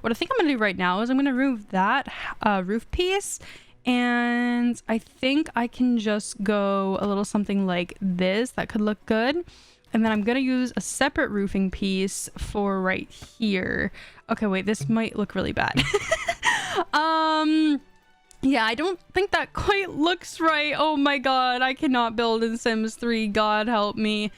what I think I'm gonna do right now is I'm gonna remove that roof piece, and I think I can just go a little something like this. That could look good. And then I'm gonna use a separate roofing piece for right here. Okay, wait, this might look really bad. Yeah, I don't think that quite looks right. Oh my god, I cannot build in Sims 3. God help me.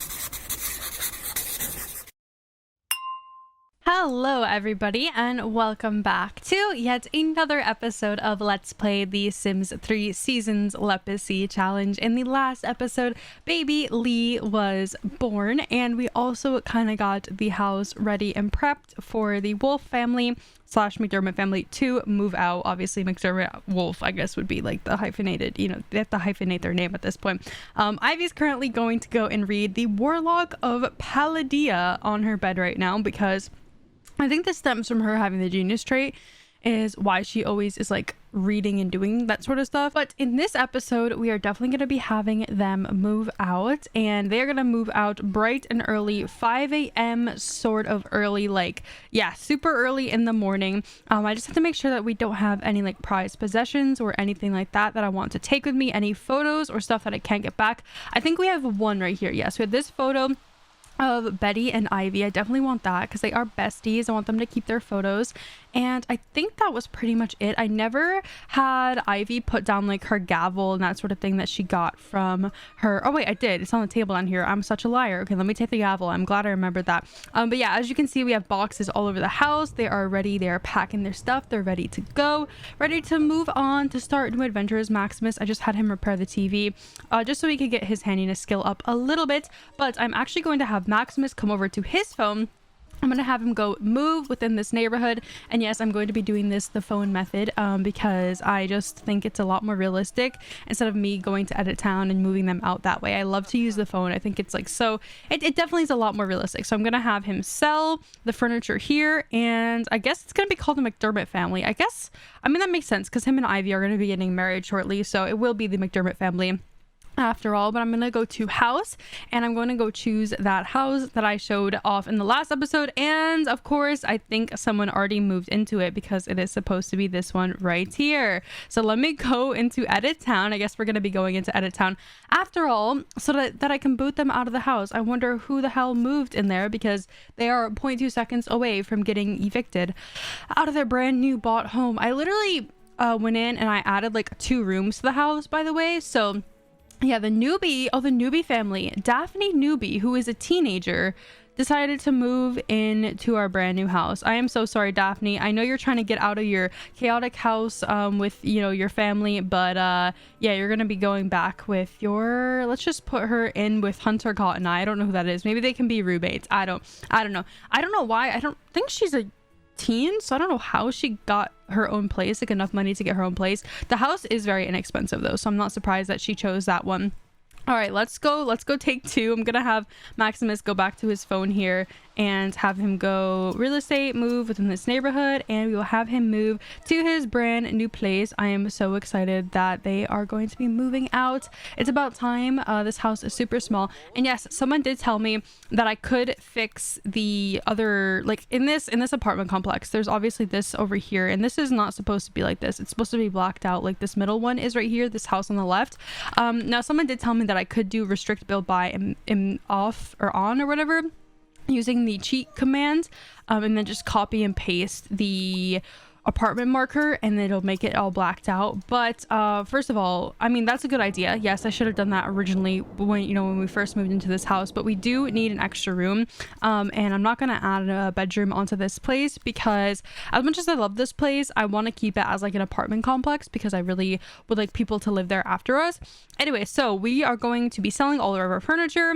Hello everybody, and welcome back to yet another episode of Let's Play the Sims 3 Seasons Lepacy Challenge. In the last episode, baby Lee was born, and we also kind of got the house ready and prepped for the Wolf family slash McDermott family to move out. Obviously McDermott Wolf, I guess, would be like the hyphenated, you know, they have to hyphenate their name at this point. Ivy's currently going to go and read the Warlock of Palladia on her bed right now, because I think this stems from her having the genius trait, is why she always is like reading and doing that sort of stuff. But in this episode, we are definitely going to be having them move out, and they're going to move out bright and early, 5 a.m. sort of early, like, yeah, super early in the morning. I just have to make sure that we don't have any like prized possessions or anything like that I want to take with me, any photos or stuff that I can't get back. I think we have one right here. Yes, we have this photo of Betty and Ivy. I definitely want that because they are besties. I want them to keep their photos, and I think that was pretty much it. I never had Ivy put down like her gavel and that sort of thing that she got from her. Oh wait, I did. It's on the table down here. I'm such a liar. Okay, let me take the gavel. I'm glad I remembered that. But yeah, as you can see, we have boxes all over the house. They are ready. They are packing their stuff. They're ready to go, ready to move on to start new adventures. Maximus, I just had him repair the TV just so he could get his handiness skill up a little bit, but I'm actually going to have Maximus come over to his phone. I'm going to have him go move within this neighborhood, and yes, I'm going to be doing this the phone method because I just think it's a lot more realistic instead of me going to edit town and moving them out that way. I love to use the phone. I think it's like, so it definitely is a lot more realistic. So I'm going to have him sell the furniture here, and I guess it's going to be called the McDermott family. I guess, I mean, that makes sense because him and Ivy are going to be getting married shortly, so it will be the McDermott family after all. But I'm gonna go to house, and I'm going to go choose that house that I showed off in the last episode, and of course I think someone already moved into it because it is supposed to be this one right here. So let me go into edit town. I guess we're going to be going into edit town after all, so that I can boot them out of the house. I wonder who the hell moved in there, because they are 0.2 seconds away from getting evicted out of their brand new bought home. I literally went in and I added like 2 rooms to the house, by the way. So yeah, the newbie family, Daphne Newbie, who is a teenager, decided to move into our brand new house. I am so sorry, Daphne. I know you're trying to get out of your chaotic house with, you know, your family, but yeah, you're gonna be going back with your, let's just put her in with Hunter Cotton Eye. I don't know who that is. Maybe they can be roommates. I don't know. I don't know why. I don't think she's a teen, so I don't know how she got her own place, like enough money to get her own place. The house is very inexpensive though, so I'm not surprised that she chose that one. All right, let's go take 2. I'm gonna have Maximus go back to his phone here and have him go real estate, move within this neighborhood, and we will have him move to his brand new place. I am so excited that they are going to be moving out. It's about time. This house is super small, and yes, someone did tell me that I could fix the other, like in this apartment complex, there's obviously this over here, and this is not supposed to be like this. It's supposed to be blacked out like this middle one is right here, this house on the left. Now someone did tell me that I could do restrict build by and off or on or whatever using the cheat command, and then just copy and paste the apartment marker and it'll make it all blacked out. But first of all, I mean, that's a good idea. Yes, I should have done that originally when we first moved into this house, but we do need an extra room, and I'm not going to add a bedroom onto this place because as much as I love this place, I want to keep it as like an apartment complex because I really would like people to live there after us. Anyway, so we are going to be selling all of our furniture.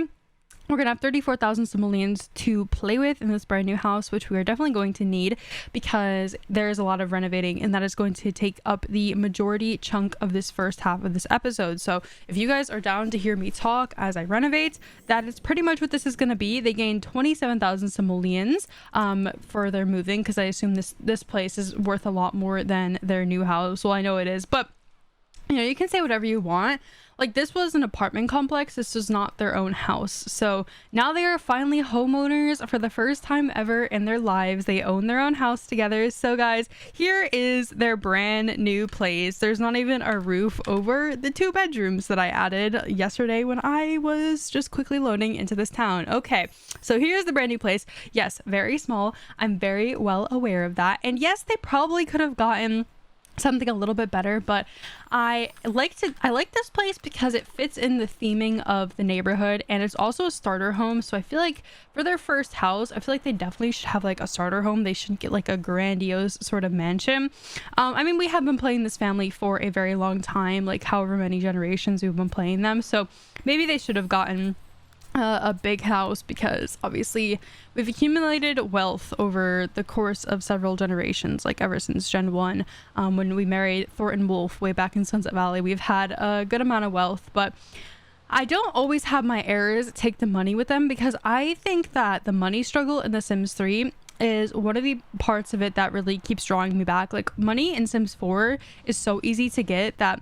We're going to have 34,000 simoleons to play with in this brand new house, which we are definitely going to need because there is a lot of renovating, and that is going to take up the majority chunk of this first half of this episode. So if you guys are down to hear me talk as I renovate, that is pretty much what this is going to be. They gained 27,000 simoleons for their moving because I assume this place is worth a lot more than their new house. Well, I know it is, but you know, you can say whatever you want. Like, this was an apartment complex. This was not their own house. So now they are finally homeowners for the first time ever in their lives. They own their own house together. So guys, here is their brand new place. There's not even a roof over the 2 bedrooms that I added yesterday when I was just quickly loading into this town. Okay, so here's the brand new place. Yes, very small. I'm very well aware of that. And yes, they probably could have gotten something a little bit better, but I like this place because it fits in the theming of the neighborhood, and it's also a starter home. So I feel like for their first house, I feel like they definitely should have like a starter home. They shouldn't get like a grandiose sort of mansion. I mean, we have been playing this family for a very long time, like however many generations we've been playing them, so maybe they should have gotten a big house, because obviously we've accumulated wealth over the course of several generations, like ever since Gen 1, when we married Thornton Wolf way back in Sunset Valley. We've had a good amount of wealth, but I don't always have my heirs take the money with them, because I think that the money struggle in The Sims 3 is one of the parts of it that really keeps drawing me back. Like, money in Sims 4 is so easy to get that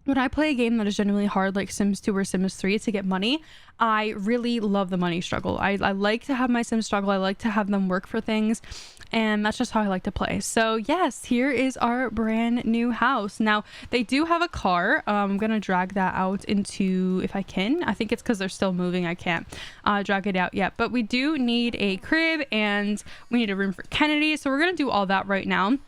when I play a game that is genuinely hard, like Sims 2 or Sims 3, to get money, I really love the money struggle. I like to have my Sims struggle. I like to have them work for things, and that's just how I like to play. So yes, here is our brand new house. Now, they do have a car. I'm gonna drag that out into, if I can. I think it's because they're still moving. I can't drag it out yet, but we do need a crib, and we need a room for Kennedy. So we're gonna do all that right now.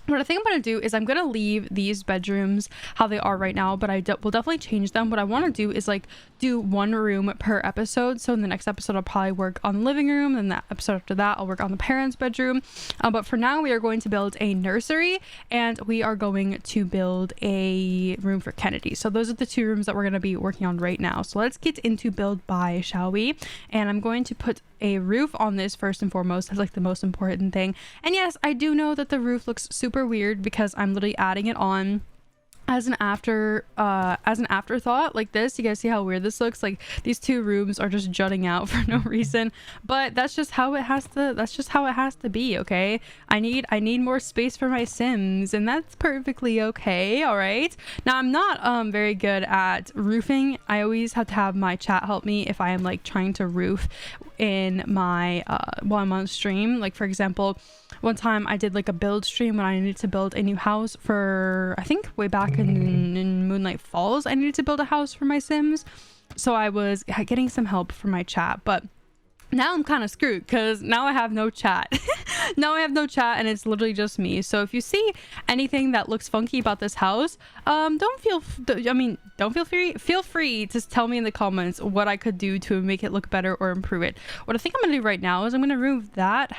What I think I'm going to do is I'm going to leave these bedrooms how they are right now, but will definitely change them. What I want to do is like do 1 room per episode. So in the next episode, I'll probably work on the living room. And the episode after that, I'll work on the parents' bedroom. But for now, we are going to build a nursery, and we are going to build a room for Kennedy. So those are the 2 rooms that we're going to be working on right now. So let's get into build by, shall we? And I'm going to put a roof on this first and foremost. That's like the most important thing. And yes, I do know that the roof looks super weird because I'm literally adding it on as an afterthought like this. You guys see how weird this looks? Like, these 2 rooms are just jutting out for no reason, but that's just how it has to be. Okay, I need more space for my Sims, and that's perfectly okay. All right, now I'm not very good at roofing. I always have to have my chat help me if I am like trying to roof in my while I'm on stream. Like, for example, one time I did like a build stream when I needed to build a new house for, I think way back in Moonlight Falls, I needed to build a house for my Sims. So I was getting some help from my chat, but now I'm kind of screwed because now I have no chat. Now I have no chat, and it's literally just me. So if you see anything that looks funky about this house, feel free to tell me in the comments what I could do to make it look better or improve it. What I think I'm gonna do right now is I'm gonna remove that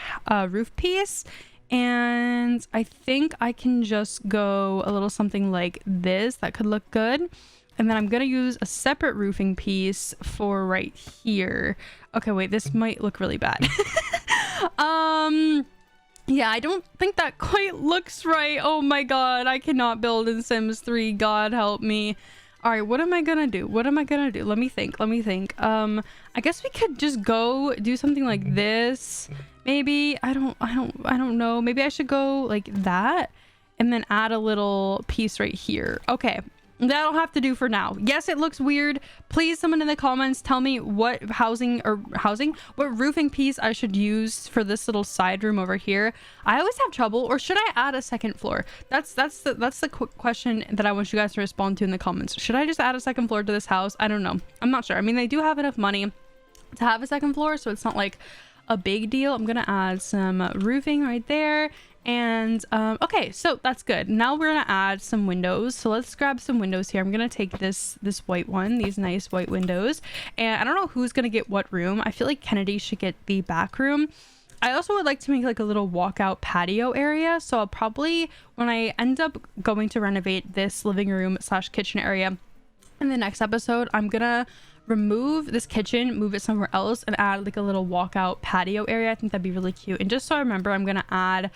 roof piece, and I think I can just go a little something like this. That could look good. And then I'm gonna use a separate roofing piece for right here. Okay, wait, this might look really bad. Yeah, I don't think that quite looks right. Oh my god, I cannot build in Sims 3. God help me. All right, what am I gonna do? Let me think. I guess we could just go do something like this. Maybe I don't know. Maybe I should go like that and then add a little piece right here. Okay, that'll have to do for now. Yes, it looks weird. Please, someone in the comments tell me what what roofing piece I should use for this little side room over here. I always have trouble. Or should I add a second floor? That's the quick question that I want you guys to respond to in the comments. Should I just add a second floor to this house? I don't know. I'm not sure. I mean, they do have enough money to have a second floor, so it's not like a big deal. I'm gonna add some roofing right there. And okay, so that's good. Now we're gonna add some windows. So let's grab some windows here. I'm gonna take this white one, these nice white windows, and I don't know who's gonna get what room. I feel like Kennedy should get the back room. I also would like to make like a little walkout patio area, so I'll probably, when I end up going to renovate this living room / kitchen area in the next episode, I'm gonna remove this kitchen, move it somewhere else, and add like a little walkout patio area. I think that'd be really cute. And just so I remember, I'm gonna add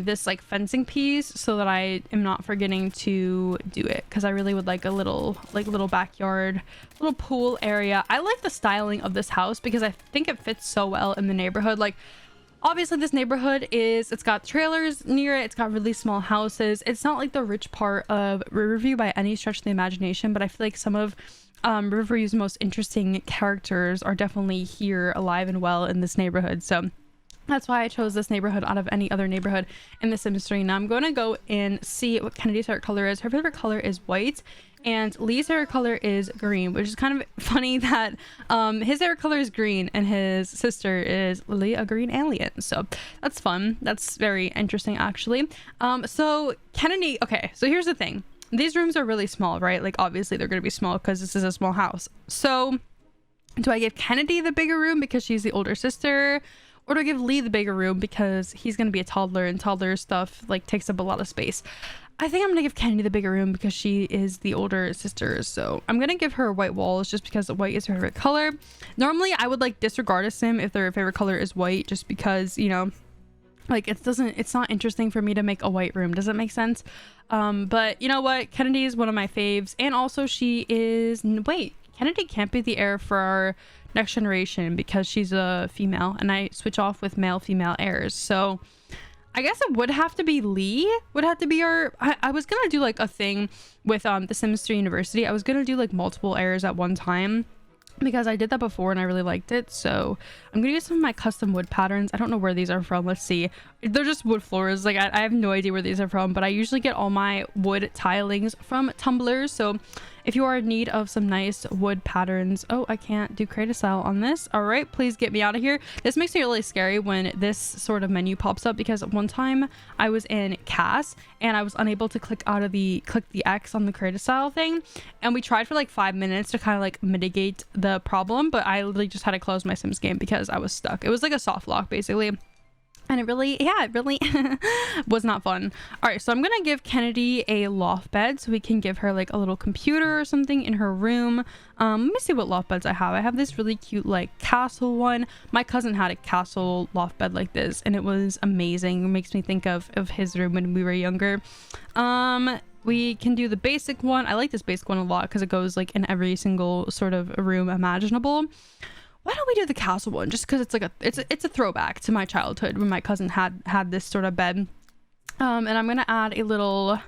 this like fencing piece so that I am not forgetting to do it, because I really would like a little backyard, little pool area. I like the styling of this house because I think it fits so well in the neighborhood. Like, Obviously this neighborhood it's got trailers near it, it's got really small houses. It's not like the rich part of Riverview by any stretch of the imagination, but I feel like some of Riverview's most interesting characters are definitely here alive and well in this neighborhood. So that's why I chose this neighborhood out of any other neighborhood in the Sims 3. Now I'm going to go and see what Kennedy's favorite color is. Her favorite color is white, and Lee's favorite color is green, which is kind of funny that his favorite color is green and his sister is Lily, a green alien. So that's fun. That's very interesting, actually. So Kennedy, okay, so here's the thing. These rooms are really small, right? Like, obviously they're going to be small because this is a small house. So do I give Kennedy the bigger room because she's the older sister? Or do I give Lee the bigger room because he's going to be a toddler and toddler stuff like takes up a lot of space? I think I'm going to give Kennedy the bigger room because she is the older sister. So I'm going to give her white walls just because white is her favorite color. Normally I would like disregard a sim if their favorite color is white, just because, you know, like it's not interesting for me to make a white room. Does that make sense? But you know what? Kennedy is one of my faves, and also she is, wait, Kennedy can't be the heir for our next generation because she's a female, and I switch off with male female heirs. So I guess it would have to be Lee, would have to be our, I was gonna do like a thing with the Sims 3 University. I was gonna do like multiple heirs at one time because I did that before and I really liked it. So I'm gonna use some of my custom wood patterns. I don't know where these are from. Let's see. They're just wood floors. Like I have no idea where these are from, but I usually get all my wood tilings from Tumblr. So if you are in need of some nice wood patterns, oh, I can't do create a style on this. All right, please get me out of here. This makes me really scary when this sort of menu pops up, because one time I was in CAS and I was unable to click the X on the create a style thing, and we tried for like 5 minutes to kind of like mitigate the problem, but I literally just had to close my Sims game because I was stuck. It was like a soft lock basically. And it really was not fun. All right, so I'm gonna give Kennedy a loft bed so we can give her like a little computer or something in her room. Let me see what loft beds I have. I have this really cute like castle one. My cousin had a castle loft bed like this and it was amazing. It makes me think of his room when we were younger. We can do the basic one. I like this basic one a lot because it goes like in every single sort of room imaginable. Why don't we do the castle one? Just because it's like it's a throwback to my childhood when my cousin had this sort of bed. And I'm gonna add a little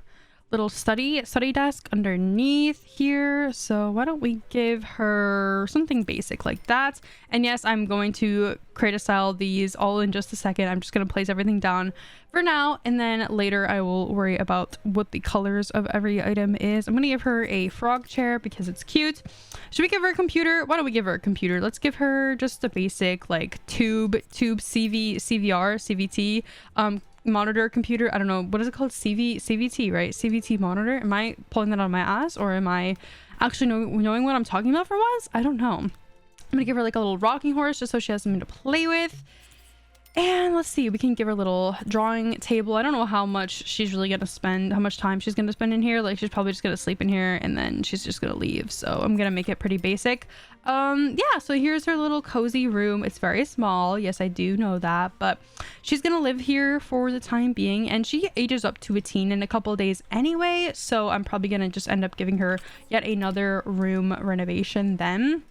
study desk underneath here. So why don't we give her something basic like that? And yes, I'm going to create a style these all in just a second. I'm just gonna place everything down for now, and then later I will worry about what the colors of every item is. I'm gonna give her a frog chair because it's cute. Should we give her a computer? Why don't we give her a computer? Let's give her just a basic like tube CVT monitor computer. I don't know, what is it called? CVT, right? CVT monitor. Am I pulling that on my ass, or am I actually knowing what I'm talking about for once? I don't know. I'm gonna give her like a little rocking horse just so she has something to play with. And let's see, we can give her a little drawing table. I don't know how much she's really gonna spend, how much time she's gonna spend in here. Like she's probably just gonna sleep in here and then she's just gonna leave. So I'm gonna make it pretty basic. Yeah, so here's her little cozy room. It's very small. Yes, I do know that, but she's gonna live here for the time being, and she ages up to a teen in a couple of days anyway. So I'm probably gonna just end up giving her yet another room renovation then.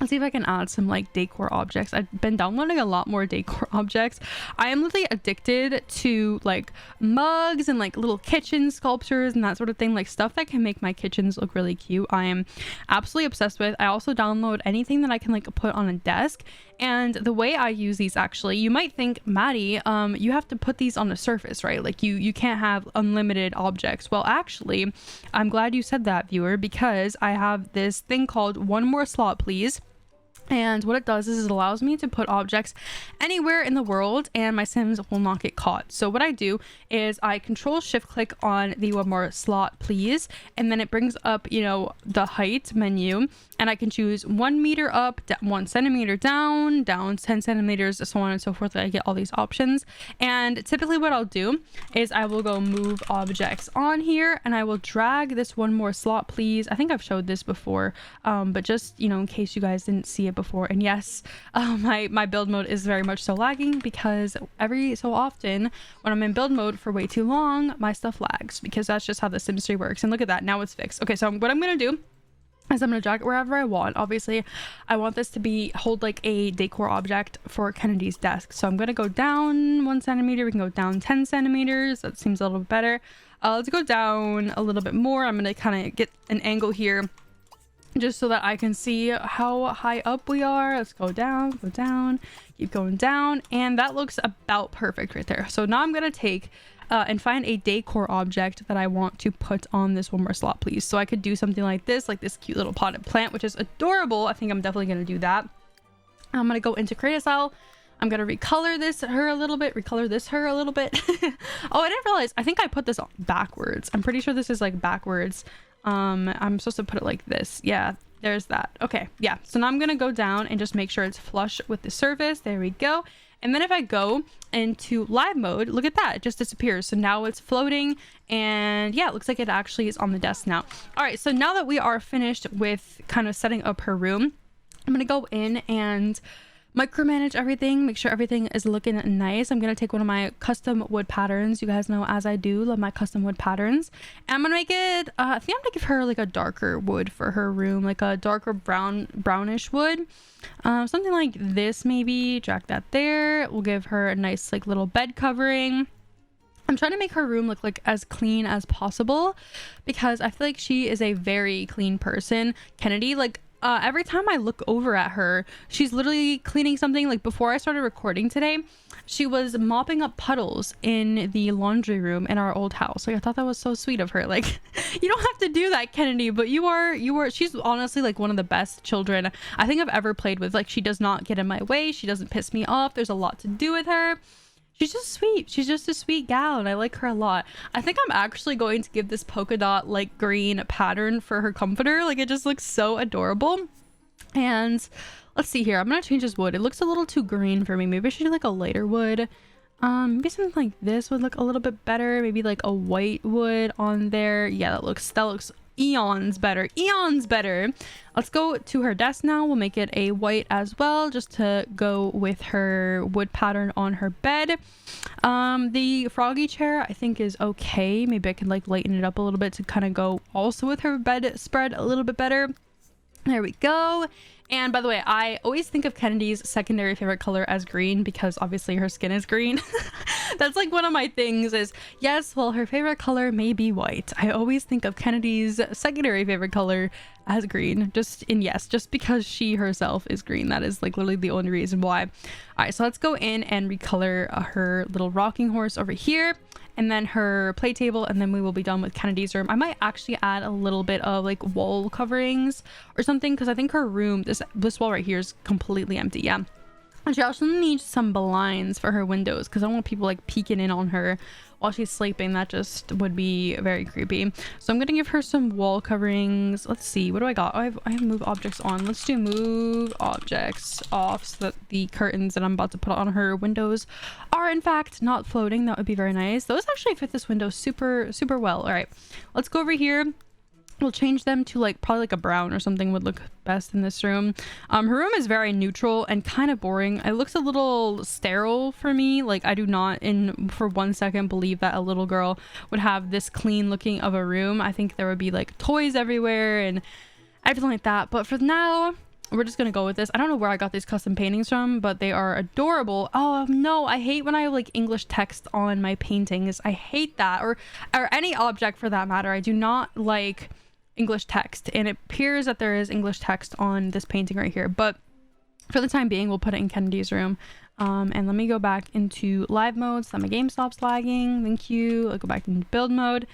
Let's see if I can add some like decor objects. I've been downloading a lot more decor objects. I am literally addicted to like mugs and like little kitchen sculptures and that sort of thing, like stuff that can make my kitchens look really cute. I am absolutely obsessed with. I also download anything that I can like put on a desk. And the way I use these, actually, you might think, Maddie, you have to put these on a surface, right? Like you can't have unlimited objects. Well, actually, I'm glad you said that, viewer, because I have this thing called One More Slot Please. And what it does is it allows me to put objects anywhere in the world and my Sims will not get caught. So what I do is I control shift click on the One More Slot Please, and then it brings up, you know, the height menu, and I can choose 1 meter up, 1 centimeter down 10 centimeters, so on and so forth. I get all these options. And typically what I'll do is I will go move objects on here and I will drag this One More Slot Please. I think I've showed this before, but just, you know, in case you guys didn't see it before. And yes, my build mode is very much so lagging because every so often when I'm in build mode for way too long, my stuff lags, because that's just how the Sims 3 works. And look at that, now it's fixed. Okay, so what I'm gonna do as I'm gonna drag it wherever I want. Obviously I want this to hold like a decor object for Kennedy's desk, so I'm gonna go down 1 centimeter. We can go down 10 centimeters. That seems a little bit better. Let's go down a little bit more. I'm gonna kind of get an angle here just so that I can see how high up we are. Let's go down, keep going down, and that looks about perfect right there. So now I'm gonna take and find a decor object that I want to put on this one more slot, please. So I could do something like this cute little potted plant, which is adorable. I think I'm definitely gonna do that. I'm gonna go into create a style. I'm gonna recolor this her a little bit. Oh, I didn't realize, I think I put this on backwards. I'm pretty sure this is like backwards. I'm supposed to put it like this. Yeah, there's that. Okay, yeah. So now I'm gonna go down and just make sure it's flush with the surface. There we go. And then if I go into live mode, look at that, it just disappears. So now it's floating, and yeah, it looks like it actually is on the desk now. All right, so now that we are finished with kind of setting up her room, I'm gonna go in and micromanage everything, make sure everything is looking nice. I'm gonna take one of my custom wood patterns. You guys know, as I do, love my custom wood patterns, and I'm gonna make it I think I'm gonna give her like a darker wood for her room, like a darker brownish wood, something like this. Maybe drag that there. We'll give her a nice like little bed covering. I'm trying to make her room look like as clean as possible because I feel like she is a very clean person. Kennedy, like every time I look over at her, she's literally cleaning something. Like before I started recording today, she was mopping up puddles in the laundry room in our old house. Like I thought that was so sweet of her. Like, you don't have to do that, Kennedy, but she's honestly like one of the best children I think I've ever played with. Like, she does not get in my way. She doesn't piss me off. There's a lot to do with her. She's just sweet. She's just a sweet gal, and I like her a lot. I think I'm actually going to give this polka dot like green pattern for her comforter. Like, it just looks so adorable. And let's see here. I'm gonna change this wood. It looks a little too green for me. Maybe I should do like a lighter wood. Maybe something like this would look a little bit better. Maybe like a white wood on there. Yeah, that looks eons better. Let's go to her desk now. We'll make it a white as well, just to go with her wood pattern on her bed. The froggy chair I think is okay. Maybe I can like lighten it up a little bit to kind of go also with her bed spread a little bit better. There we go. And by the way, I always think of Kennedy's secondary favorite color as green because obviously her skin is green. That's like one of my things is, yes, well, her favorite color may be white. I always think of Kennedy's secondary favorite color as green, just because she herself is green. That is like literally the only reason why. All right, so let's go in and recolor her little rocking horse over here, and then her play table, and then we will be done with Kennedy's room. I might actually add a little bit of like wall coverings or something, because I think her room, this wall right here is completely empty. Yeah. And she also needs some blinds for her windows because I don't want people like peeking in on her while she's sleeping. That just would be very creepy. So I'm gonna give her some wall coverings. Let's see, what do I got? I have move objects on. Let's do move objects off so that the curtains that I'm about to put on her windows are in fact not floating. That would be very nice. Those actually fit this window super well. All right, let's go over here. We'll change them to like probably like a brown or something would look best in this room. Her room is very neutral and kind of boring. It looks a little sterile for me. Like, I do not for 1 second believe that a little girl would have this clean looking of a room. I think there would be like toys everywhere and everything like that. But for now, we're just gonna go with this. I don't know where I got these custom paintings from, but they are adorable. Oh no, I hate when I have like English text on my paintings. I hate that, or any object for that matter. I do not like English text, and it appears that there is English text on this painting right here, but for the time being we'll put it in Kennedy's room. And let me go back into live mode so that my game stops lagging. Thank you. I'll go back into build mode,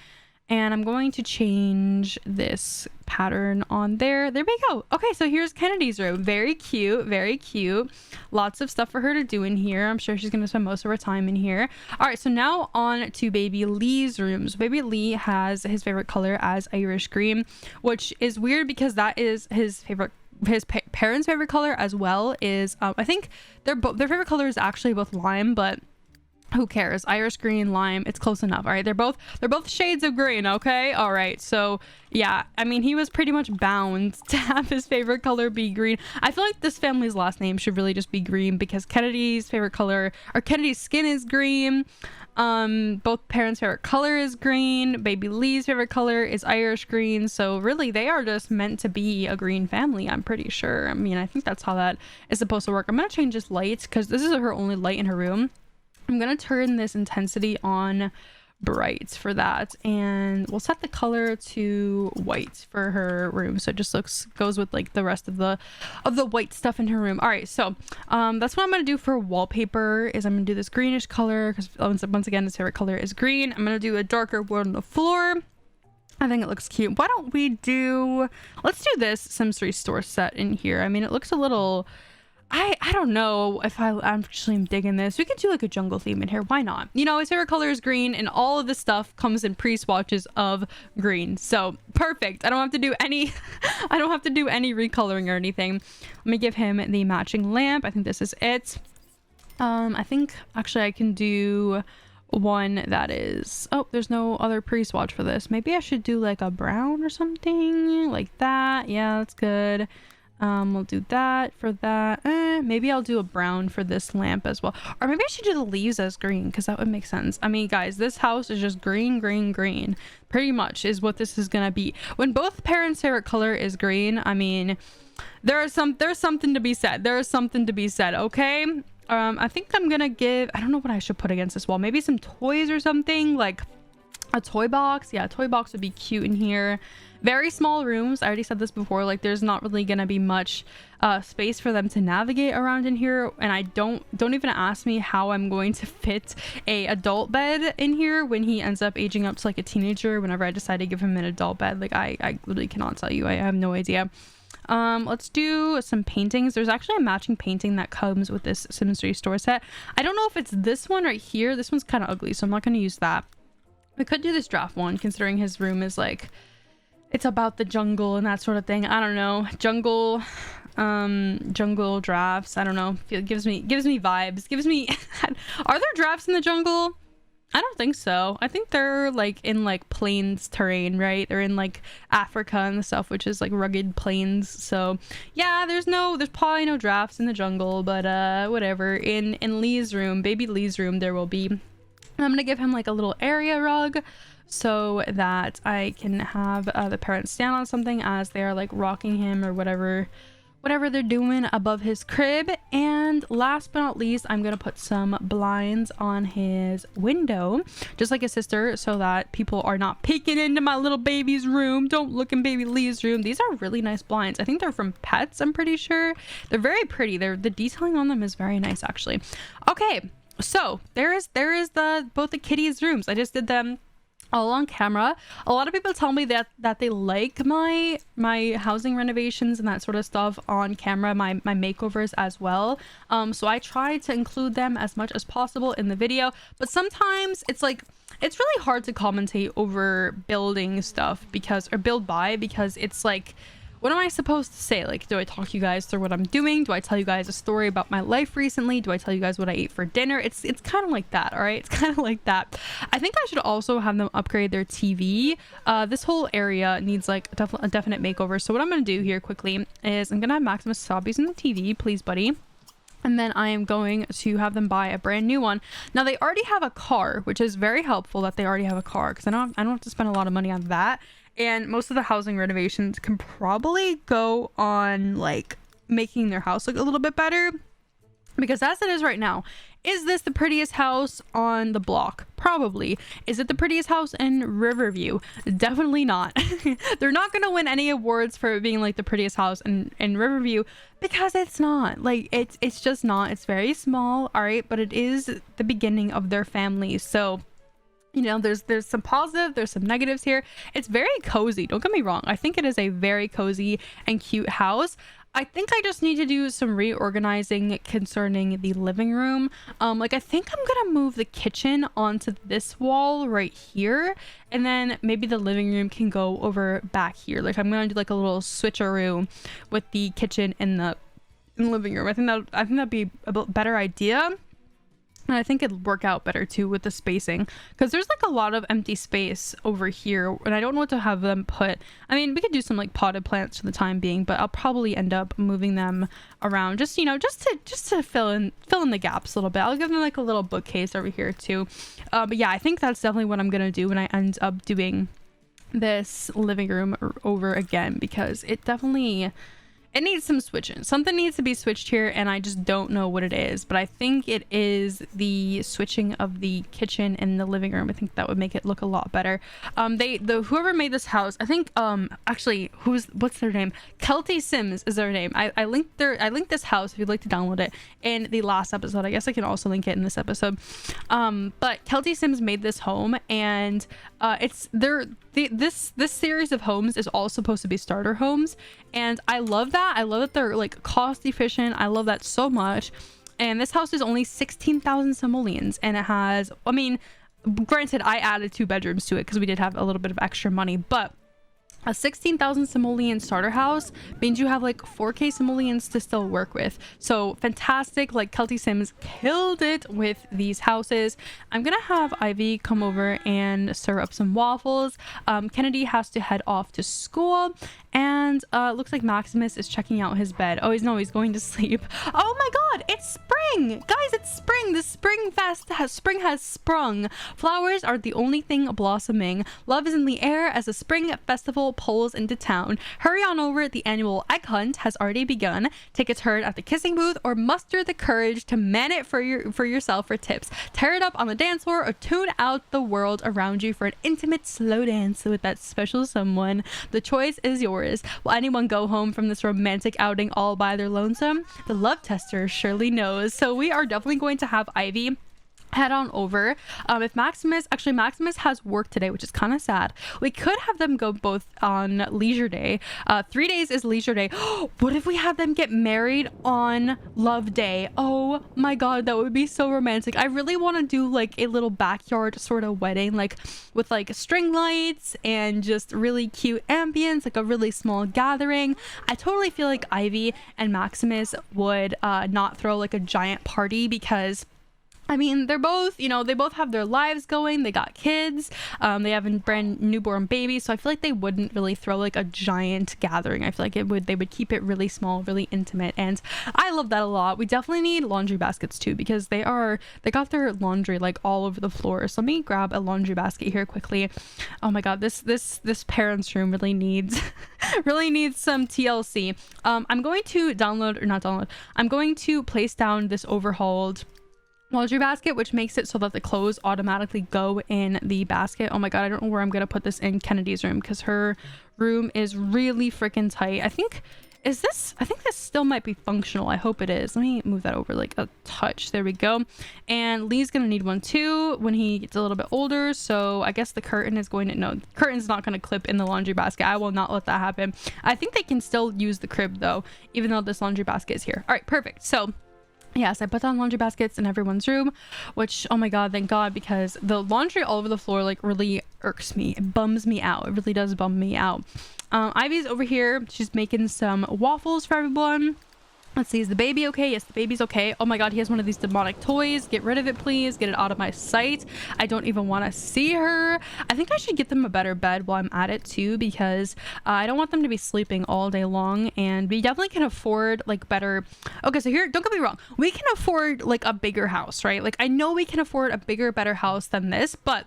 and I'm going to change this pattern on there. There we go. Okay, so here's Kennedy's room. Very cute. Lots of stuff for her to do in here. I'm sure she's going to spend most of her time in here. All right, so now on to baby Lee's rooms. Baby Lee has his favorite color as Irish green, which is weird because that is his parents' favorite color as well. Is I think their favorite color is actually both lime, but who cares? Irish green, lime, it's close enough. All right, they're both shades of green. Okay, all right. So yeah, I mean, he was pretty much bound to have his favorite color be green. I feel like this family's last name should really just be green because Kennedy's favorite color, or Kennedy's skin, is green. Both parents' favorite color is green. Baby Lee's favorite color is Irish green. So really, they are just meant to be a green family, I'm pretty sure. I mean, I think that's how that is supposed to work. I'm gonna change this light because this is her only light in her room. I'm gonna turn this intensity on bright for that, and we'll set the color to white for her room, so it just goes with like the rest of the white stuff in her room. All right, so that's what I'm gonna do for wallpaper. Is I'm gonna do this greenish color because once again his favorite color is green. I'm gonna do a darker wood on the floor. I think it looks cute. Why don't we let's do this Sims 3 store set in here. I mean, it looks a little, I don't know if I actually am digging this. We can do like a jungle theme in here. Why not? You know, his favorite color is green, and all of this stuff comes in pre-swatches of green. So perfect. I don't have to do any I don't have to do any recoloring or anything. Let me give him the matching lamp. I think this is it. I think actually I can do one that is, oh, there's no other pre-swatch for this. Maybe I should do like a brown or something like that. Yeah, that's good. We'll do that for that. Maybe I'll do a brown for this lamp as well, or maybe I should do the leaves as green because that would make sense. I mean, guys, this house is just green pretty much is what this is gonna be. When both parents' favorite color is green, I mean, there's something to be said. Okay. I think I'm gonna give, I don't know what I should put against this wall. Maybe some toys or something, like a toy box. Yeah, a toy box would be cute in here. Very small rooms. I already said this before, like there's not really gonna be much space for them to navigate around in here, and I don't even ask me how I'm going to fit a adult bed in here when he ends up aging up to like a teenager. Whenever I decide to give him an adult bed, like I literally cannot tell you. I have no idea. Let's do some paintings. There's actually a matching painting that comes with this Sims 3 store set. I don't know if it's this one right here. This one's kind of ugly, so I'm not going to use that. We could do this draft one, considering his room is like, it's about the jungle and that sort of thing. I don't know. Jungle drafts. I don't know. It gives me vibes. Are there drafts in the jungle? I don't think so. I think they're like in like plains terrain, right? They're in like Africa and stuff, which is like rugged plains. So yeah, there's probably no drafts in the jungle, but whatever. In Lee's room, baby Lee's room, there will be. I'm gonna give him like a little area rug so that I can have the parents stand on something as they are like rocking him or whatever they're doing above his crib. And last but not least, I'm gonna put some blinds on his window, just like his sister, so that people are not peeking into my little baby's room. Don't look in baby Lee's room. These are really nice blinds. I think they're from Pets, I'm pretty sure. They're very pretty. The detailing on them is very nice, actually. Okay, so there is both the kitties' rooms. I just did them all on camera. A lot of people tell me that they like my housing renovations and that sort of stuff on camera, my makeovers as well. So I try to include them as much as possible in the video, but sometimes it's really hard to commentate over building stuff because it's like, what am I supposed to say? Like, do I talk you guys through what I'm doing? Do I tell you guys a story about my life recently? Do I tell you guys what I ate for dinner? It's kind of like that, all right? It's kind of like that. I think I should also have them upgrade their TV. This whole area needs like a definite makeover. So what I'm going to do here quickly is I'm going to have Maximus stop using the TV, please, buddy. And then I am going to have them buy a brand new one. Now, they already have a car, which is very helpful that they already have a car because I don't have to spend a lot of money on that. And most of the housing renovations can probably go on like making their house look a little bit better, because as it is right now, is this the prettiest house on the block? Probably. Is it the prettiest house in Riverview? Definitely not. They're not going to win any awards for it being like the prettiest house in Riverview, because it's not. Like, it's just not. It's very small, all right, but it is the beginning of their family. So, you know, there's some positive, there's some negatives here. It's very cozy, don't get me wrong. I think it is a very cozy and cute house. I think I just need to do some reorganizing concerning the living room. Like, I think I'm gonna move the kitchen onto this wall right here, and then maybe the living room can go over back here. Like, I'm gonna do like a little switcheroo with the kitchen and the living room. I think that'd be a better idea. And I think it'd work out better too with the spacing, because there's like a lot of empty space over here and I don't know what to have them put. I mean, we could do some like potted plants for the time being, but I'll probably end up moving them around just, you know, just to fill in the gaps a little bit. I'll give them like a little bookcase over here too. But yeah, I think that's definitely what I'm gonna do when I end up doing this living room over again, because it needs some switching. Something needs to be switched here and I just don't know what it is, but I think it is the switching of the kitchen and the living room. I think that would make it look a lot better. Whoever made this house, I think actually what's their name? Kelty Sims is their name. I linked this house if you'd like to download it in the last episode. I guess I can also link it in this episode. But Kelty Sims made this home, and this series of homes is all supposed to be starter homes, and I love that. I love that they're like cost efficient. I love that so much. And this house is only 16,000 simoleons, and it has, I mean, granted I added 2 bedrooms to it because we did have a little bit of extra money, but a 16,000 simoleon starter house means you have like 4k simoleons to still work with. So fantastic. Like, Kelty Sims killed it with these houses. I'm gonna have Ivy come over and serve up some waffles. Kennedy has to head off to school, and it looks like Maximus is checking out his bed. Oh, he's going to sleep. Oh my god, it's spring, guys. It's spring. The spring has sprung. Flowers are the only thing blossoming. Love is in the air as a spring festival pulls into town. Hurry on over. The annual egg hunt has already begun. Take a turn at the kissing booth, or muster the courage to man it for yourself for tips. Tear it up on the dance floor, or tune out the world around you for an intimate slow dance with that special someone. The choice is yours. Will anyone go home from this romantic outing all by their lonesome? The love tester surely knows. So we are definitely going to have Ivy head on over. If Maximus has work today, which is kind of sad, we could have them go both on leisure day. 3 days is leisure day. What if we have them get married on love day? Oh my god, that would be so romantic. I really want to do like a little backyard sort of wedding, like with like string lights and just really cute ambience, like a really small gathering. I totally feel like Ivy and Maximus would not throw like a giant party, because I mean, they're both, you know, they both have their lives going. They got kids. They have a brand newborn baby. So I feel like they wouldn't really throw like a giant gathering. I feel like they would keep it really small, really intimate. And I love that a lot. We definitely need laundry baskets too, because they got their laundry like all over the floor. So let me grab a laundry basket here quickly. Oh my God, this parents' room really needs, really needs some TLC. I'm going to I'm going to place down this overhauled laundry basket, which makes it so that the clothes automatically go in the basket. Oh my god, I don't know where I'm gonna put this in Kennedy's room, because her room is really freaking tight. I think this still might be functional. I hope it is. Let me move that over like a touch. There we go. And Lee's gonna need one too when he gets a little bit older, so I guess the curtain is going to, no, curtain's not going to clip in the laundry basket. I will not let that happen. I think they can still use the crib though, even though this laundry basket is here. All right, perfect. So yes, I put down laundry baskets in everyone's room, which, oh my god, thank god, because the laundry all over the floor like really irks me. It bums me out. It really does bum me out. Ivy's over here. She's making some waffles for everyone. Let's see, is the baby okay? Yes, the baby's okay. Oh my god, he has one of these demonic toys. Get rid of it, please. Get it out of my sight. I don't even want to see her. I think I should get them a better bed while I'm at it too, because I don't want them to be sleeping all day long. And we definitely can afford like better. Okay, so here, don't get me wrong, we can afford like a bigger house, right? Like, I know we can afford a bigger, better house than this, but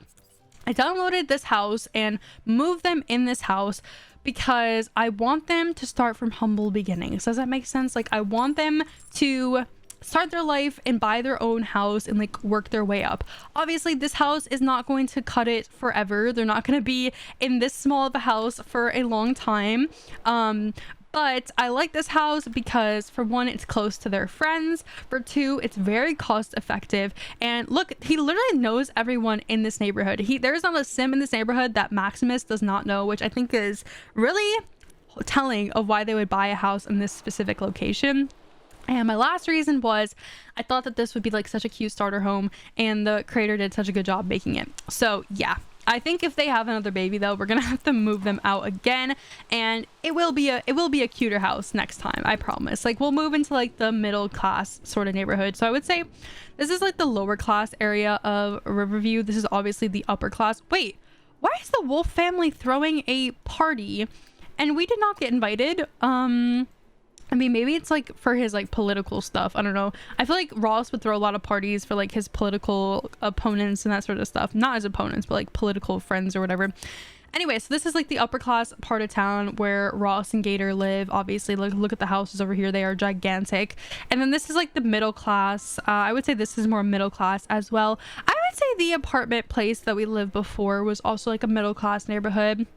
I downloaded this house and moved them in this house because I want them to start from humble beginnings. Does that make sense? Like, I want them to start their life and buy their own house and like work their way up. Obviously, this house is not going to cut it forever. They're not going to be in this small of a house for a long time. But I like this house because, for one, it's close to their friends. For two, it's very cost effective. And look, he literally knows everyone in this neighborhood. There's not a sim in this neighborhood that Maximus does not know, which I think is really telling of why they would buy a house in this specific location. And my last reason was I thought that this would be like such a cute starter home, and the creator did such a good job making it. So yeah, I think if they have another baby though, we're gonna have to move them out again, and it will be a cuter house next time, I promise. Like, we'll move into like the middle class sort of neighborhood. So I would say this is like the lower class area of Riverview. This is obviously the upper class. Wait, why is the Wolf family throwing a party and we did not get invited? I mean, maybe it's like for his like political stuff. I don't know. I feel like Ross would throw a lot of parties for like his political opponents and that sort of stuff. Not as opponents, but like political friends or whatever. Anyway, so this is like the upper class part of town where Ross and Gator live. Obviously, look at the houses over here. They are gigantic. And then this is like the middle class. I would say this is more middle class as well. I would say the apartment place that we lived before was also like a middle class neighborhood.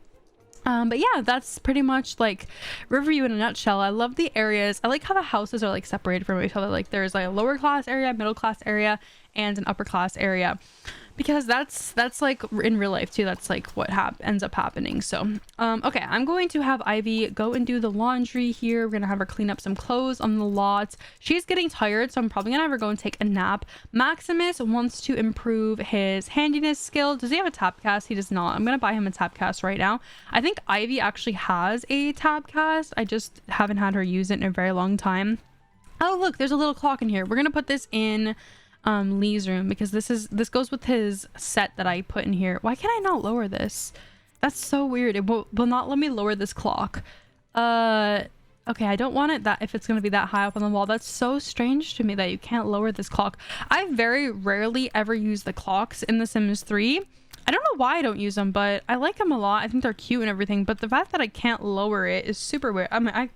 But yeah, that's pretty much like Riverview in a nutshell. I love the areas. I like how the houses are like separated from each other. Like there's like a lower class area, middle class area, and an upper class area, because that's like in real life too. That's like what ends up happening. So okay, I'm going to have Ivy go and do the laundry here. We're gonna have her clean up some clothes on the lot. She's getting tired, so I'm probably gonna have her go and take a nap. Maximus wants to improve his handiness skill. Does he have a tap cast? He does not. I'm gonna buy him a tap cast right now. I think Ivy actually has a tap cast. I just haven't had her use it in a very long time. Oh look, there's a little clock in here. We're gonna put this in Lee's room, because this goes with his set that I put in here. Why can't I not lower this? That's so weird. It will not let me lower this clock. Okay, I don't want it that if it's going to be that high up on the wall. That's so strange to me that you can't lower this clock. I very rarely ever use the clocks in The Sims 3. I don't know why I don't use them, but I like them a lot. I think they're cute and everything, but the fact that I can't lower it is super weird. I mean, I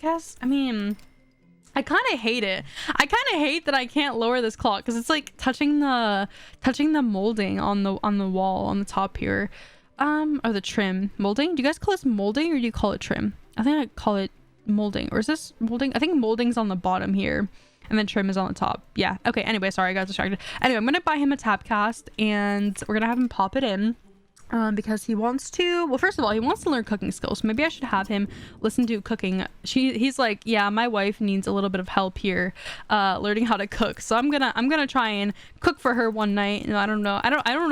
kind of hate it. I kind of hate that I can't lower this clock, because it's like touching the molding on the wall on the top here, or the trim. Molding? Do you guys call this molding or do you call it trim? I think I call it molding. Or is this molding? I think molding's on the bottom here and then trim is on the top. Yeah. Okay. Anyway, sorry, I got distracted. Anyway, I'm gonna buy him a tap cast and we're gonna have him pop it in. Because he wants to, well, first of all, he wants to learn cooking skills. Maybe I should have him listen to cooking. He's like, yeah, my wife needs a little bit of help here, learning how to cook. So I'm gonna try and cook for her one night. And I don't know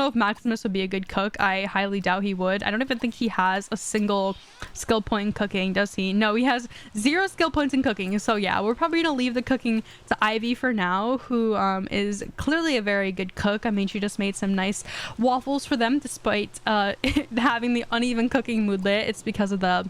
if Maximus would be a good cook. I highly doubt he would. I don't even think he has a single skill point in cooking, does he? No, he has 0 skill points in cooking. So yeah, we're probably gonna leave the cooking to Ivy for now, who is clearly a very good cook. I mean, she just made some nice waffles for them despite having the uneven cooking moodlet. It's because of the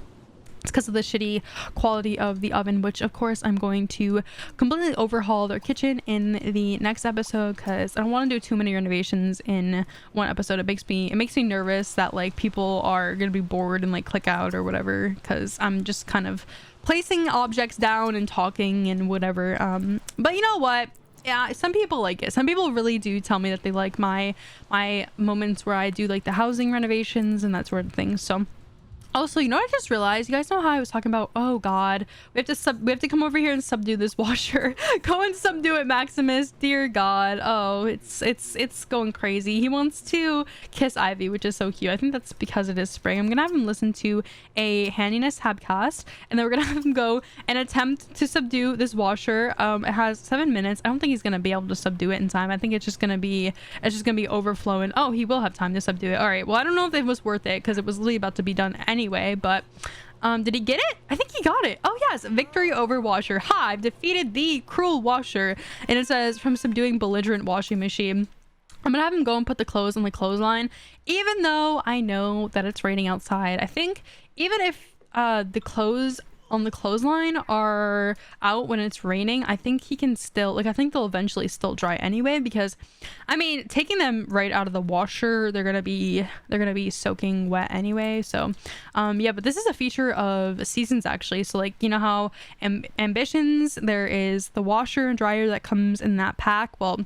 shitty quality of the oven, which of course I'm going to completely overhaul their kitchen in the next episode, because I don't want to do too many renovations in one episode. It makes me nervous that like people are gonna be bored and like click out or whatever, because I'm just kind of placing objects down and talking and whatever. But you know what? Yeah, some people like it. Some people really do tell me that they like my moments where I do like the housing renovations and that sort of thing. So also, you know what I just realized? You guys know how I was talking about, oh god, we have to come over here and subdue this washer. Go and subdue it, Maximus. Dear god. Oh, it's going crazy. He wants to kiss Ivy, which is so cute. I think that's because it is spring. I'm gonna have him listen to a handiness tabcast, and then we're gonna have him go and attempt to subdue this washer. It has 7 minutes. I don't think he's gonna be able to subdue it in time. I think it's just gonna be overflowing. Oh, he will have time to subdue it. All right, well, I don't know if it was worth it, because it was literally about to be done anyway, but did he get it? I think he got it. Oh yes, victory over washer. Ha, I've defeated the cruel washer. And it says, from subduing belligerent washing machine. I'm gonna have him go and put the clothes on the clothesline, even though I know that it's raining outside. I think even if the clothes on the clothesline are out when it's raining, I think he can still, like, I think they'll eventually still dry anyway, because I mean, taking them right out of the washer, they're gonna be soaking wet anyway. So yeah, but this is a feature of seasons actually. So like, you know how ambitions, there is the washer and dryer that comes in that pack. Well,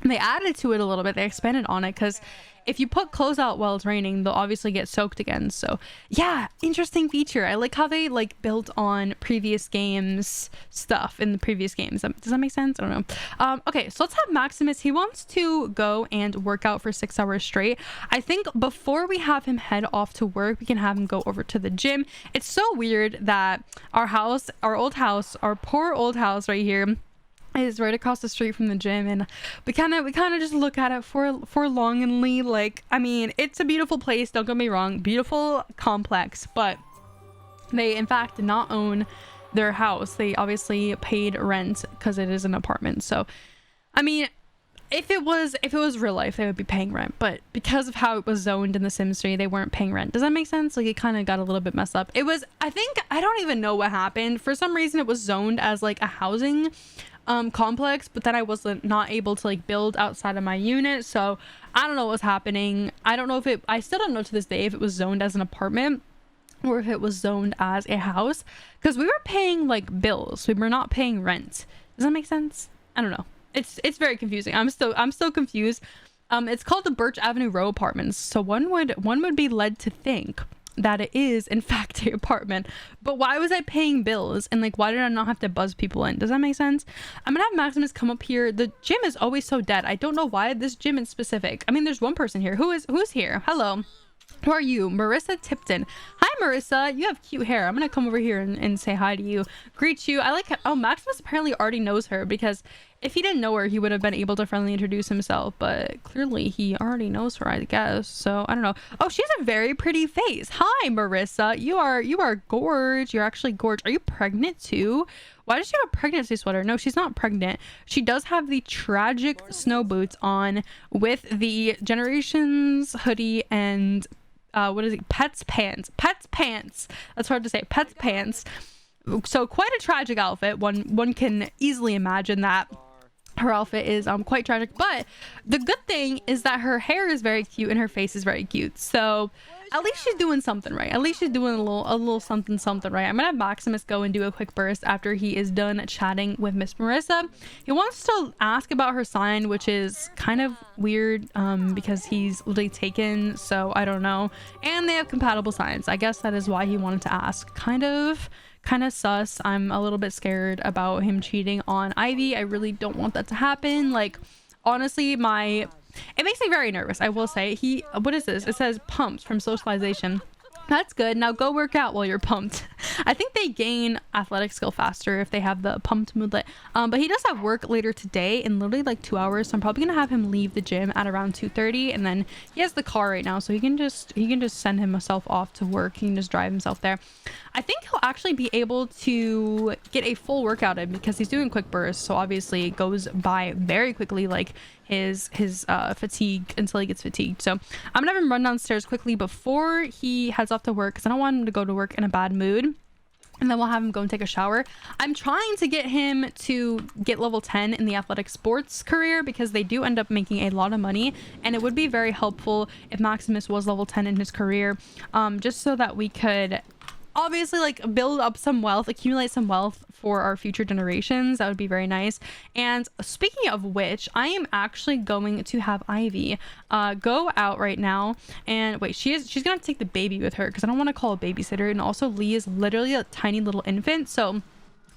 they added to it a little bit, they expanded on it, because if you put clothes out while it's raining, they'll obviously get soaked again. So yeah, interesting feature. I like how they like built on previous games stuff in the previous games. Does that make sense? I don't know. Okay, so let's have Maximus. He wants to go and work out for 6 hours straight. I think before we have him head off to work, we can have him go over to the gym. It's so weird that our house, our old house, our poor old house right here, is right across the street from the gym, and we kind of just look at it for longingly. Like, I mean, it's a beautiful place, don't get me wrong, beautiful complex, but they in fact did not own their house. They obviously paid rent because it is an apartment. So I mean, if it was real life, they would be paying rent, but because of how it was zoned in the Sims 3, they weren't paying rent. Does that make sense? Like, it kind of got a little bit messed up. It was, I think, I don't even know what happened. For some reason, it was zoned as like a housing complex, but then I wasn't not able to like build outside of my unit. So I don't know what's happening. I don't know if I still don't know to this day if it was zoned as an apartment or if it was zoned as a house, because we were paying like bills. We were not paying rent. Does that make sense? I don't know. It's very confusing. I'm still confused. It's called the Birch Avenue Row Apartments. So one would be led to think that it is in fact an apartment, but why was I paying bills, and like why did I not have to buzz people in? Does that make sense? I'm gonna have Maximus come up here. The gym is always so dead. I don't know why this gym in specific. I mean, there's one person here. Who's here? Hello. Who are you? Marissa Tipton. Hi, Marissa. You have cute hair. I'm gonna come over here and say hi to you, greet you. I like, oh, Maximus apparently already knows her, because if he didn't know her, he would have been able to friendly introduce himself, but clearly he already knows her, I guess. So I don't know. Oh, she's a very pretty face. Hi, Marissa. You are gorge. You're actually gorge. Are you pregnant too? Why does she have a pregnancy sweater? No, she's not pregnant. She does have the tragic snow boots on with the Generations hoodie and what is it? Pets pants. That's hard to say. Pets pants. So quite a tragic outfit. One can easily imagine that her outfit is quite tragic, but the good thing is that her hair is very cute and her face is very cute. So at least she's doing something right. At least she's doing a little something right. I'm gonna have Maximus go and do a quick burst after he is done chatting with Miss Marissa. He wants to ask about her sign, which is kind of weird because he's literally taken, so I don't know. And they have compatible signs. I guess that is why he wanted to ask. Kind of sus. I'm a little bit scared about him cheating on Ivy. I really don't want that to happen. Like, honestly, it makes me very nervous, I will say. What is this? It says pumped from socialization. That's good. Now go work out while you're pumped. I think they gain athletic skill faster if they have the pumped moodlet. But he does have work later today in literally like 2 hours. So I'm probably gonna have him leave the gym at around 2:30, and then he has the car right now, so he can just send himself off to work. He can just drive himself there. I think he'll actually be able to get a full workout in because he's doing quick bursts. So obviously it goes by very quickly, like his fatigue, until he gets fatigued. So I'm gonna have him run downstairs quickly before he heads off to work, because I don't want him to go to work in a bad mood. And then we'll have him go and take a shower. I'm trying to get him to get level 10 in the athletic sports career, because they do end up making a lot of money, and it would be very helpful if Maximus was level 10 in his career, just so that we could obviously like build up some wealth, accumulate some wealth for our future generations. That would be very nice. And speaking of which, I am actually going to have Ivy go out right now, and wait, she's gonna take the baby with her, because I don't want to call a babysitter, and also Lee is literally a tiny little infant, so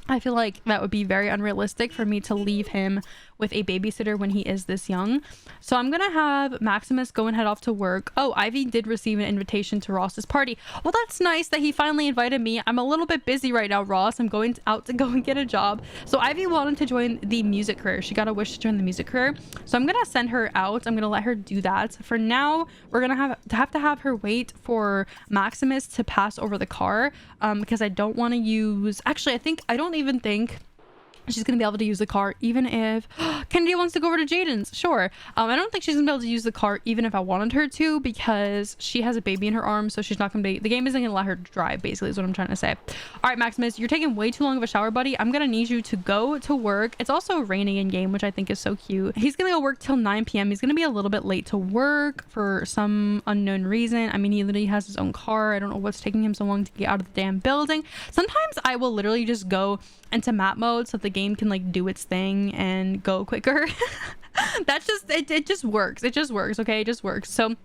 I feel like that would be very unrealistic for me to leave him with a babysitter when he is this young. So I'm gonna have Maximus go and head off to work. Oh, Ivy did receive an invitation to Ross's party. Well, that's nice that he finally invited me. I'm a little bit busy right now, Ross. I'm going out to go and get a job. So Ivy wanted to join the music career. She got a wish to join the music career. So I'm gonna send her out. I'm gonna let her do that. For now, we're gonna have to have her wait for Maximus to pass over the car, because I don't want to use, actually I don't even think she's gonna be able to use the car, even if Kennedy wants to go over to Jaden's. Sure. I don't think she's gonna be able to use the car even if I wanted her to, because she has a baby in her arms, so she's not gonna be, the game isn't gonna let her drive, basically is what I'm trying to say. All right, Maximus, you're taking way too long of a shower, buddy. I'm gonna need you to go to work. It's also raining in game, which I think is so cute. He's gonna go work till 9 p.m. He's gonna be a little bit late to work for some unknown reason. I mean, he literally has his own car. I don't know what's taking him so long to get out of the damn building. Sometimes I will literally just go into map mode so that the game can like do its thing and go quicker. That's just it just works. Okay, it just works. So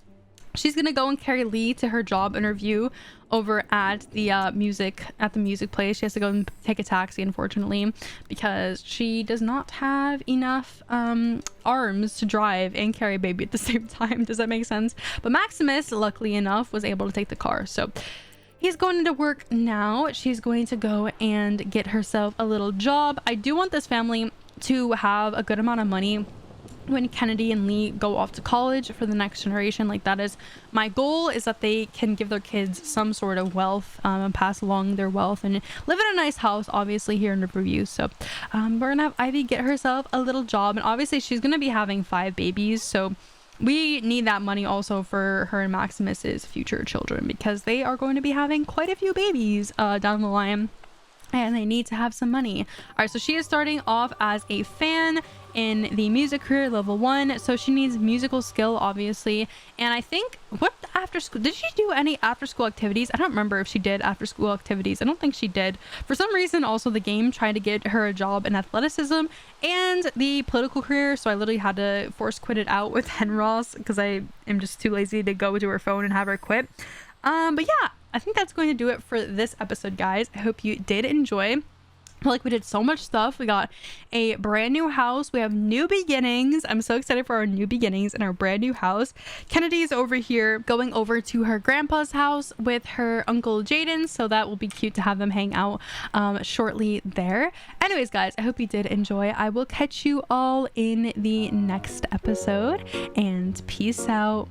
she's gonna go and carry Lee to her job interview over at the music place. She has to go and take a taxi, unfortunately, because she does not have enough arms to drive and carry a baby at the same time. Does that make sense? But Maximus, luckily enough, was able to take the car. So he's going into work now. She's going to go and get herself a little job. I do want this family to have a good amount of money when Kennedy and Lee go off to college for the next generation. Like, that is my goal, is that they can give their kids some sort of wealth, and pass along their wealth and live in a nice house, obviously, here in Riverview. So we're gonna have Ivy get herself a little job, and obviously she's gonna be having 5 babies, so we need that money also for her and Maximus's future children, because they are going to be having quite a few babies down the line, and they need to have some money. All right, so she is starting off as a fan in the music career, level 1, so she needs musical skill, obviously. And I think, what after school, did she do any after school activities? I don't remember if she did after school activities. I don't think she did. For some reason, also the game tried to get her a job in athleticism and the political career, so I literally had to force quit it out with Henross, because I am just too lazy to go to her phone and have her quit. But yeah, I think that's going to do it for this episode, guys. I hope you did enjoy. I feel like we did so much stuff. We got a brand new house. We have new beginnings. I'm so excited for our new beginnings in our brand new house. Kennedy's over here going over to her grandpa's house with her uncle Jaden, so that will be cute to have them hang out shortly there. Anyways, guys, I hope you did enjoy. I will catch you all in the next episode, and peace out.